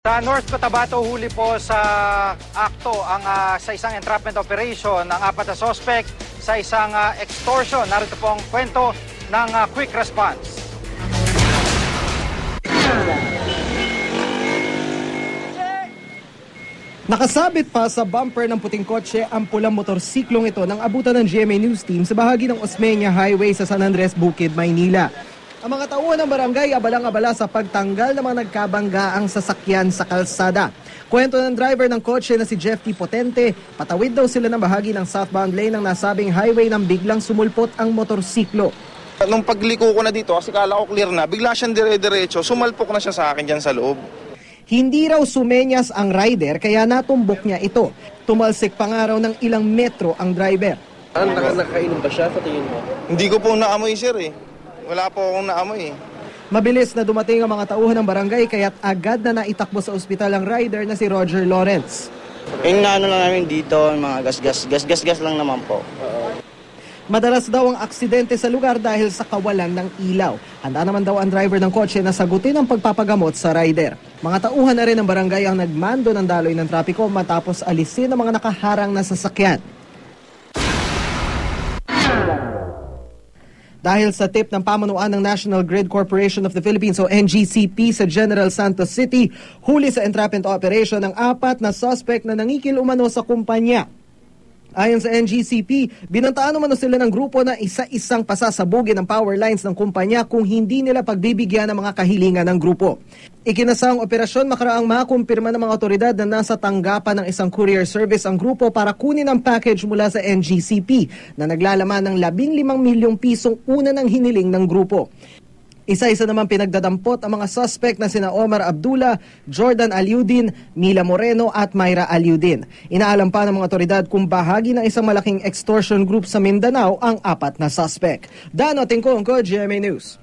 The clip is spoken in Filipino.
Sa North Cotabato, huli po sa akto sa isang entrapment operation ng 4 na suspect sa isang extortion. Narito po ang kwento ng quick response. Nakasabit pa sa bumper ng puting kotse ang pulang motorsiklong ito nang abutan ng GMA News Team sa bahagi ng Osmeña Highway sa San Andres, Bukid, Maynila. Ang mga tauhan ng barangay abalang-abala sa pagtanggal ng mga nagkabanggaang sasakyan sa kalsada. Kwento ng driver ng kotse na si Jeff T. Potente, patawid daw sila ng bahagi ng southbound lane ng nasabing highway nang biglang sumulpot ang motorsiklo. Nung pagliko ko na dito, kasi kala ko clear na, bigla siyang dire-diretso, sumalpok na siya sa akin dyan sa loob. Hindi raw sumenyas ang rider kaya natumbok niya ito. Tumalsik pa nga raw ng ilang metro ang driver. Nakainom ba siya sa tingin mo? Hindi ko po naamoy, sir eh. Wala po akong naamoy eh. Mabilis na dumating ang mga tauhan ng barangay kaya't agad na naitakbo sa ospital ang rider na si Roger Lawrence. Yung naano lang namin dito, mga gas-gas lang naman po. Madalas daw ang aksidente sa lugar dahil sa kawalan ng ilaw. Handa naman daw ang driver ng kotse na sagutin ang pagpapagamot sa rider. Mga tauhan na rin ng barangay ang nagmando ng daloy ng trapiko matapos alisin ang mga nakaharang na sasakyan. Dahil sa tip ng pamunuan ng National Grid Corporation of the Philippines o NGCP sa General Santos City, huli sa entrapment operation ng 4 na suspect na nangikil umano sa kumpanya. Ayon sa NGCP, binantaan umano sila ng grupo na isa-isang pasasabugin ng power lines ng kumpanya kung hindi nila pagbibigyan ng mga kahilingan ng grupo. Ikinasang operasyon makaraang makumpirma ng mga otoridad na nasa tanggapan ng isang courier service ang grupo para kunin ang package mula sa NGCP na naglalaman ng 15 milyong pisong una ng hiniling ng grupo. Isa-isa naman pinagdadampot ang mga suspect na sina Omar Abdullah, Jordan Aliudin, Mila Moreno at Myra Aliudin. Inaalam pa ng mga otoridad kung bahagi ng isang malaking extortion group sa Mindanao ang 4 na suspect. Dano Tingkong ko, GMA News.